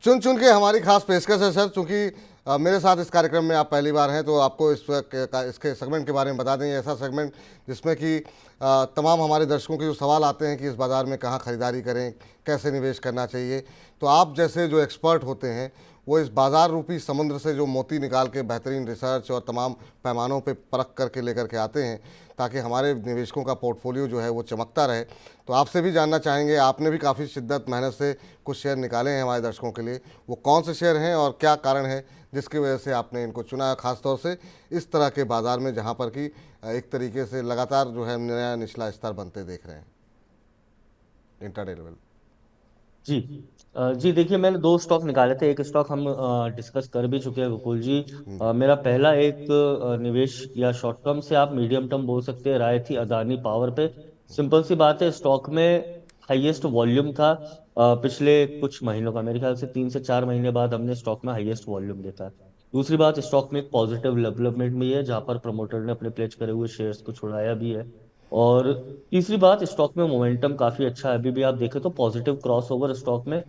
चुन चुन के हमारी खास पेशकश है सर, चूँकि मेरे साथ इस कार्यक्रम में आप पहली बार हैं तो आपको इसके सेगमेंट के बारे में बता दें। ऐसा सेगमेंट जिसमें कि तमाम हमारे दर्शकों के जो सवाल आते हैं कि इस बाज़ार में कहाँ खरीदारी करें, कैसे निवेश करना चाहिए, तो आप जैसे जो एक्सपर्ट होते हैं वो इस बाज़ार रूपी समुद्र से जो मोती निकाल के बेहतरीन रिसर्च और तमाम पैमानों पे परख करके लेकर के आते हैं ताकि हमारे निवेशकों का पोर्टफोलियो जो है वो चमकता रहे। तो आपसे भी जानना चाहेंगे, आपने भी काफ़ी शिद्दत मेहनत से कुछ शेयर निकाले हैं हमारे दर्शकों के लिए, वो कौन से शेयर हैं और क्या कारण है जिसकी वजह से आपने इनको चुना है, ख़ासतौर से इस तरह के बाज़ार में जहाँ पर कि एक तरीके से लगातार जो है नया निचला स्तर बनते देख रहे हैं इंट्राडे लेवल। जी जी देखिए, मैंने दो स्टॉक निकाले थे। एक स्टॉक हम डिस्कस कर भी चुके हैं विपुल जी। जी मेरा पहला एक निवेश या शॉर्ट टर्म से आप मीडियम टर्म बोल सकते हैं, राय थी अदानी पावर पे। सिंपल सी बात है, स्टॉक में हाईएस्ट वॉल्यूम था पिछले कुछ महीनों का। मेरे ख्याल से 3 से 4 महीने बाद हमने स्टॉक में हाईएस्ट वॉल्यूम देखा है। दूसरी बात, स्टॉक में एक पॉजिटिव डेवलपमेंट भी है जहां पर प्रमोटर ने अपने प्लेज करे हुए शेयर्स को छुड़ाया भी है। और तीसरी बात, स्टॉक में मोमेंटम काफी अच्छा है। अभी भी आप देखें तो पॉजिटिव क्रॉसओवर स्टॉक में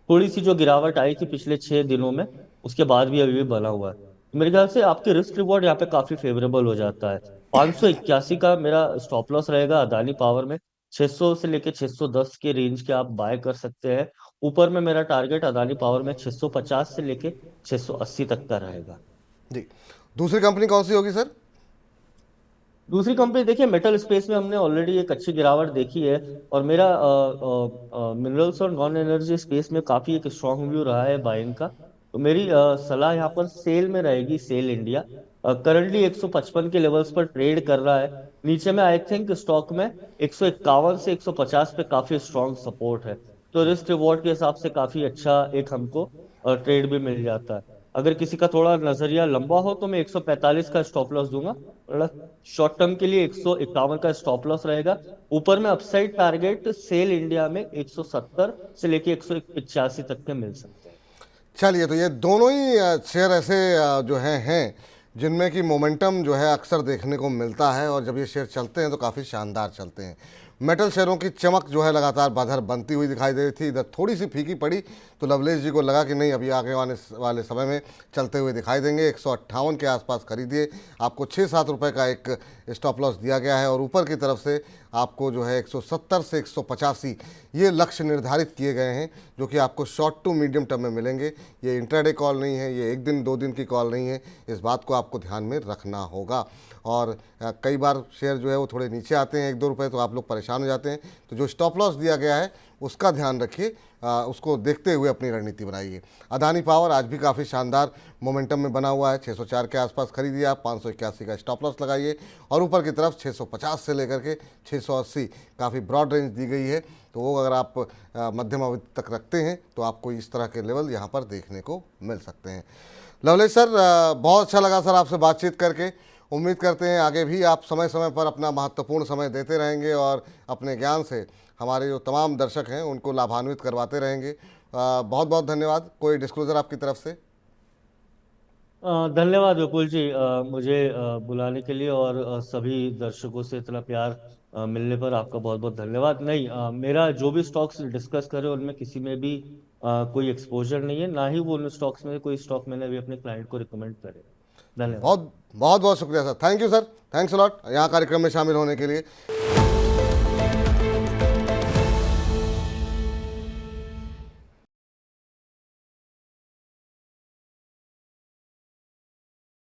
थोड़ी सी जो गिरावट आई थी पिछले 6 दिनों में, उसके बाद भी अभी भी बना हुआ है। तो मेरे ख्याल से आपके रिस्क रिवॉर्ड यहाँ पे काफी फेवरेबल हो जाता है। 581 का मेरा स्टॉप लॉस रहेगा अदानी पावर में। 600 से लेके 610 के रेंज के आप बाय कर सकते हैं। ऊपर में मेरा टारगेट अदानी पावर में 650 से लेके 680 तक का रहेगा। जी। दूसरी कंपनी कौन सी होगी सर? दूसरी कंपनी देखिए, मेटल स्पेस में हमने ऑलरेडी एक अच्छी गिरावट देखी है। और मेरा मिनरल्स और नॉन एनर्जी स्पेस में काफी एक स्ट्रांग व्यू रहा है बाइंग का। तो मेरी सलाह यहाँ पर सेल में रहेगी, सेल इंडिया। करंटली 155 के लेवल्स पर ट्रेड कर रहा है। नीचे में आई थिंक स्टॉक में 151 से 150 पे काफी स्ट्रांग सपोर्ट है। तो रिस्क रिवॉर्ड के हिसाब से काफी अच्छा एक हमको ट्रेड भी मिल जाता है। अगर किसी का थोड़ा नजरिया लंबा हो तो मैं 145 का स्टॉप लॉस दूंगा। शॉर्ट टर्म के लिए 151 का स्टॉप लॉस रहेगा। ऊपर में अपसाइड टारगेट सेल इंडिया में 170 से लेके 185 तक के मिल सकते हैं। चलिए, तो ये दोनों ही शेयर ऐसे जो हैं जिनमें कि मोमेंटम जो है अक्सर देखने को मिलता है और जब ये शेयर चलते हैं तो काफ़ी शानदार चलते हैं। मेटल शेयरों की चमक जो है लगातार बाजार बनती हुई दिखाई दे रही थी, इधर थोड़ी सी फीकी पड़ी तो लवलेश जी को लगा कि नहीं, अभी आगे वाले समय में चलते हुए दिखाई देंगे। 158 के आसपास खरीदिए, आपको 6-7 रुपये का एक स्टॉप लॉस दिया गया है और ऊपर की तरफ से आपको जो है 170 से 185 ये लक्ष्य निर्धारित किए गए हैं जो कि आपको शॉर्ट टू मीडियम टर्म में मिलेंगे। ये इंट्राडे कॉल नहीं है, ये एक दिन दो दिन की कॉल नहीं है, इस बात को आपको ध्यान में रखना होगा। और कई बार शेयर जो है वो थोड़े नीचे आते हैं 1-2 रुपये तो आप लोग परेशान हो जाते हैं। तो जो स्टॉप लॉस दिया गया है उसका ध्यान रखिए, उसको देखते हुए अपनी रणनीति बनाइए। अदानी पावर आज भी काफ़ी शानदार मोमेंटम में बना हुआ है। 604 के आसपास खरीदिए आप, 581 का स्टॉप लॉस लगाइए और ऊपर की तरफ 650 से लेकर के 680 काफ़ी ब्रॉड रेंज दी गई है। तो वो अगर आप मध्यम अवधि तक रखते हैं तो आपको इस तरह के लेवल यहाँ पर देखने को मिल सकते हैं। लवलेश सर, बहुत अच्छा लगा सर आपसे बातचीत करके। उम्मीद करते हैं आगे भी आप समय समय पर अपना महत्वपूर्ण समय देते रहेंगे और अपने ज्ञान से हमारे जो तमाम दर्शक हैं उनको लाभान्वित करवाते रहेंगे। बहुत बहुत धन्यवाद। कोई डिस्क्लोजर आपकी तरफ से? धन्यवाद विपुल जी, मुझे बुलाने के लिए और सभी दर्शकों से इतना प्यार मिलने पर आपका बहुत बहुत धन्यवाद। नहीं, मेरा जो भी स्टॉक्स डिस्कस करे उनमें किसी में भी कोई एक्सपोजर नहीं है, ना ही वो उन स्टॉक्स में कोई स्टॉक मैंने अभी अपने क्लाइंट को रिकमेंड करे। धन्यवाद। बहुत बहुत बहुत शुक्रिया sir, thank you sir, thanks a lot यहाँ कार्यक्रम में शामिल होने के लिए।